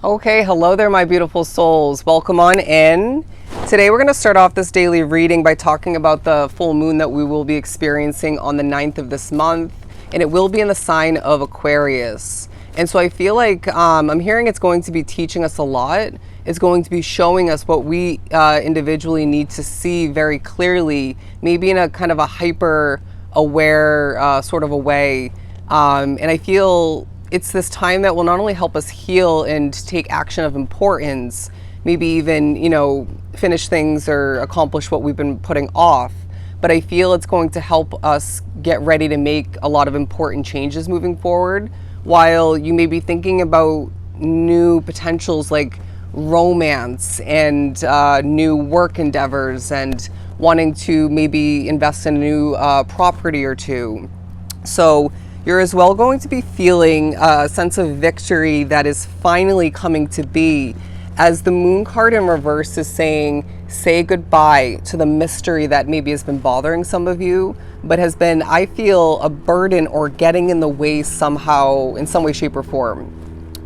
Okay, hello there, my beautiful souls. Welcome on in. Today we're going to start off this daily reading by talking about the full moon that we will be experiencing on the 9th of this month, and it will be in the sign of Aquarius. And so I feel like I'm hearing it's going to be teaching us a lot. It's going to be showing us what we individually need to see very clearly, maybe in a kind of a hyper aware sort of a way. And I feel it's this time that will not only help us heal and take action of importance, maybe even, finish things or accomplish what we've been putting off, but I feel it's going to help us get ready to make a lot of important changes moving forward. While you may be thinking about new potentials like romance and new work endeavors and wanting to maybe invest in a new property or two. So you're as well going to be feeling a sense of victory that is finally coming to be, as the moon card in reverse is saying, say goodbye to the mystery that maybe has been bothering some of you, but has been, I feel, a burden or getting in the way somehow, in some way, shape, or form.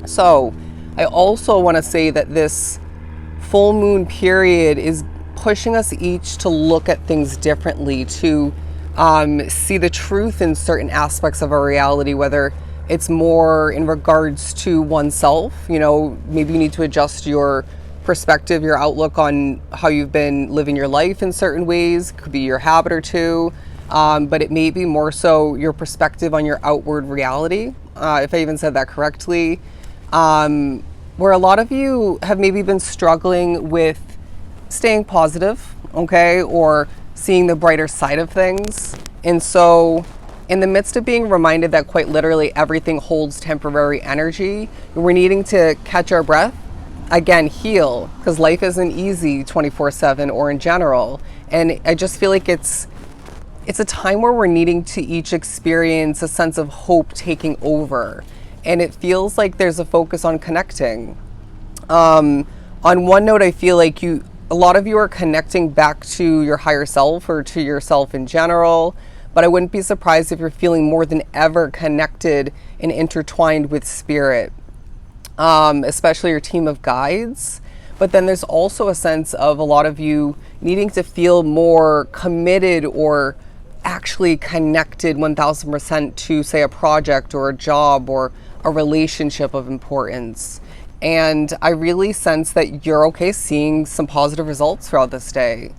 So I also want to say that this full moon period is pushing us each to look at things differently, to see the truth in certain aspects of our reality, whether it's more in regards to oneself. Maybe you need to adjust your perspective, your outlook on how you've been living your life in certain ways. It could be your habit or two, but it may be more so your perspective on your outward reality, if I even said that correctly, where a lot of you have maybe been struggling with staying positive, okay, or seeing the brighter side of things. And so in the midst of being reminded that quite literally everything holds temporary energy, we're needing to catch our breath, again, heal, because life isn't easy 24/7 or in general. And I just feel like it's a time where we're needing to each experience a sense of hope taking over. And it feels like there's a focus on connecting. On one note, I feel like a lot of you are connecting back to your higher self or to yourself in general, but I wouldn't be surprised if you're feeling more than ever connected and intertwined with spirit, especially your team of guides. But then there's also a sense of a lot of you needing to feel more committed or actually connected 1000% to, say, a project or a job or a relationship of importance. And I really sense that you're okay seeing some positive results throughout this day.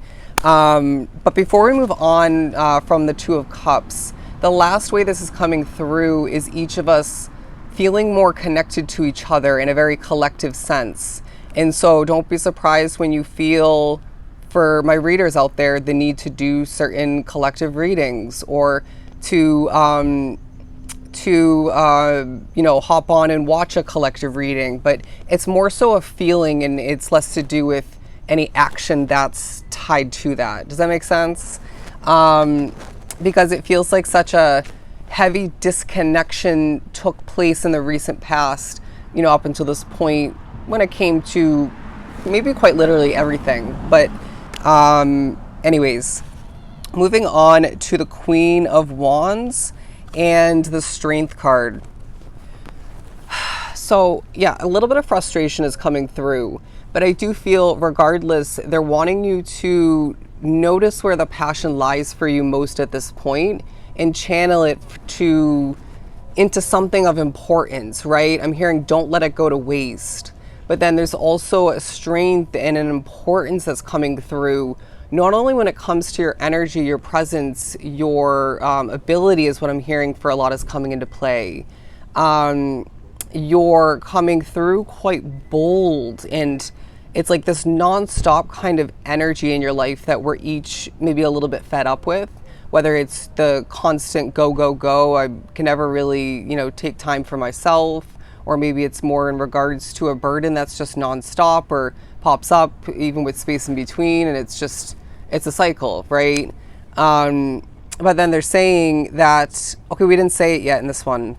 But before we move on from the Two of Cups, the last way this is coming through is each of us feeling more connected to each other in a very collective sense. And so don't be surprised when you feel, for my readers out there, the need to do certain collective readings or to hop on and watch a collective reading, but it's more so a feeling and it's less to do with any action that's tied to that. Does that make sense? Because it feels like such a heavy disconnection took place in the recent past, up until this point when it came to maybe quite literally everything. But anyways, moving on to the Queen of Wands and the Strength card. So yeah, a little bit of frustration is coming through, but I do feel regardless, they're wanting you to notice where the passion lies for you most at this point and channel it into something of importance, right? I'm hearing don't let it go to waste. But then there's also a strength and an importance that's coming through, not only when it comes to your energy, your presence, your ability is what I'm hearing for a lot is coming into play. You're coming through quite bold, and it's like this non-stop kind of energy in your life that we're each maybe a little bit fed up with, whether it's the constant go, go, go. I can never really, take time for myself, or maybe it's more in regards to a burden that's just non-stop or pops up even with space in between, and it's a cycle, right? But then they're saying that, okay, we didn't say it yet in this one.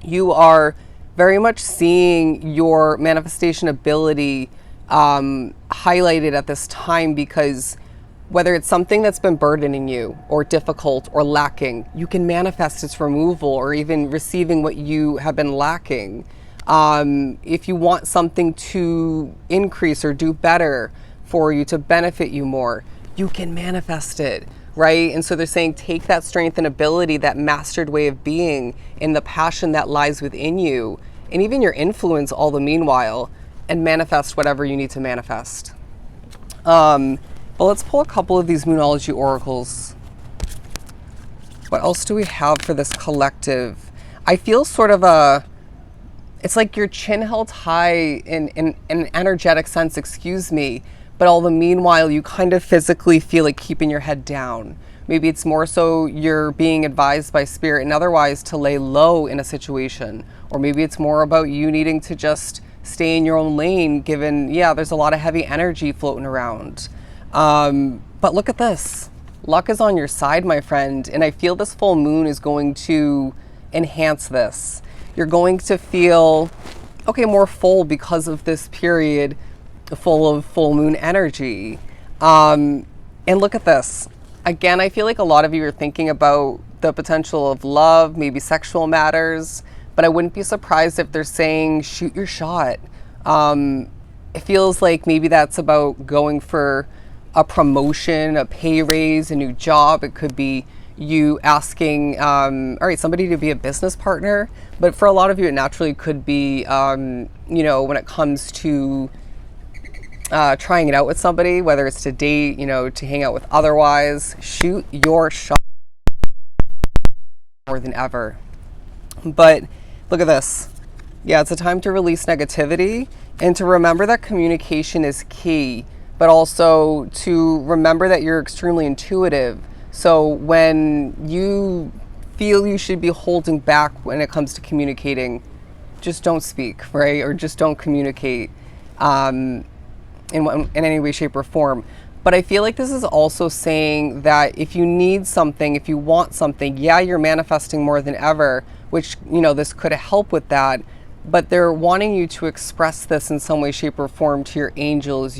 You are very much seeing your manifestation ability highlighted at this time, because whether it's something that's been burdening you or difficult or lacking, you can manifest its removal or even receiving what you have been lacking. If you want something to increase or do better for you, to benefit you more, you can manifest it, right? And so they're saying take that strength and ability, that mastered way of being, and the passion that lies within you, and even your influence all the meanwhile, and manifest whatever you need to manifest. But let's pull a couple of these Moonology oracles. What else do we have for this collective? I feel sort of it's like your chin held high in an energetic sense, excuse me, but all the meanwhile you kind of physically feel like keeping your head down. Maybe it's more so you're being advised by spirit and otherwise to lay low in a situation. Or maybe it's more about you needing to just stay in your own lane, given, yeah, there's a lot of heavy energy floating around. But look at this. Luck is on your side, my friend. And I feel this full moon is going to enhance this. You're going to feel, okay, more full because of this period full of full moon energy. And look at this. Again, I feel like a lot of you are thinking about the potential of love, maybe sexual matters, but I wouldn't be surprised if they're saying shoot your shot. It feels like maybe that's about going for a promotion, a pay raise, a new job. It could be you asking, all right, somebody to be a business partner. But for a lot of you, it naturally could be, when it comes to trying it out with somebody, whether it's to date, to hang out with otherwise, shoot your shot more than ever. But look at this. Yeah, it's a time to release negativity and to remember that communication is key, but also to remember that you're extremely intuitive. So when you feel you should be holding back when it comes to communicating, just don't speak, right? Or just don't communicate in any way, shape, or form. But I feel like this is also saying that if you need something, if you want something, yeah, you're manifesting more than ever, which, this could help with that. But they're wanting you to express this in some way, shape, or form to your angels,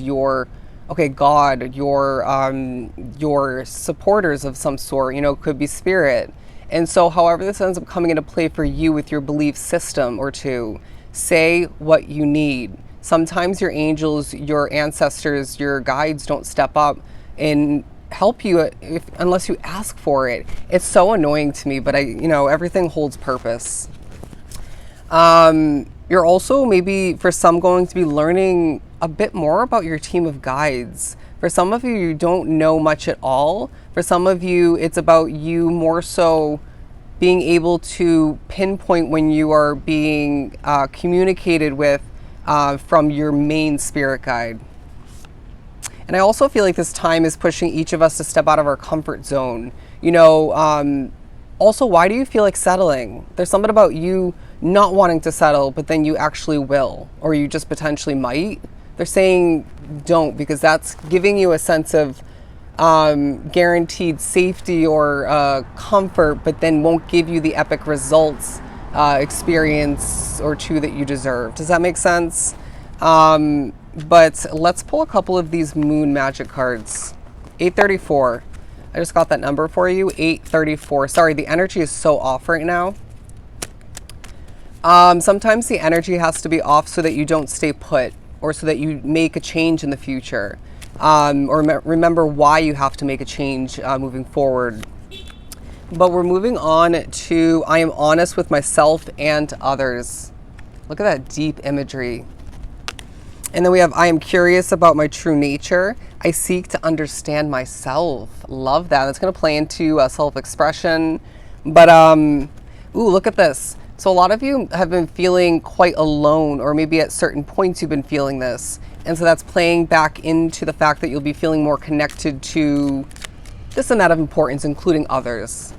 God, your supporters of some sort, could be spirit. And so however this ends up coming into play for you with your belief system or two, say what you need. Sometimes your angels, your ancestors, your guides don't step up and help you unless you ask for it. It's so annoying to me, but everything holds purpose. You're also maybe for some going to be learning a bit more about your team of guides. For some of you, you don't know much at all. For some of you, it's about you more so being able to pinpoint when you are being communicated with from your main spirit guide. And I also feel like this time is pushing each of us to step out of our comfort zone. Also, why do you feel like settling? There's something about you not wanting to settle, but then you actually will, or you just potentially might. They're saying don't, because that's giving you a sense of guaranteed safety or comfort, but then won't give you the epic results, experience or two that you deserve. Does that make sense? But let's pull a couple of these moon magic cards. 834. I just got that number for you. 834. Sorry, the energy is so off right now. Sometimes the energy has to be off so that you don't stay put, or so that you make a change in the future, or remember why you have to make a change moving forward. But we're moving on to I am honest with myself and others. Look at that deep imagery. And then we have I am curious about my true nature. I seek to understand myself. Love that. That's going to play into self-expression. But, ooh, look at this. So a lot of you have been feeling quite alone, or maybe at certain points you've been feeling this. And so that's playing back into the fact that you'll be feeling more connected to this and that of importance, including others.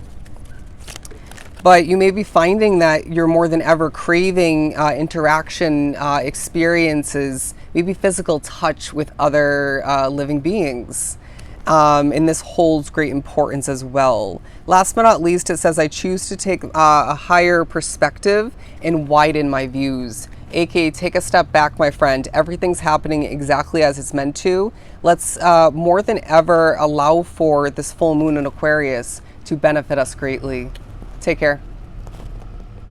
But you may be finding that you're more than ever craving interaction, experiences, maybe physical touch with other living beings. And this holds great importance as well. Last but not least, it says, I choose to take a higher perspective and widen my views. AKA, take a step back, my friend. Everything's happening exactly as it's meant to. Let's more than ever allow for this full moon in Aquarius to benefit us greatly. Take care.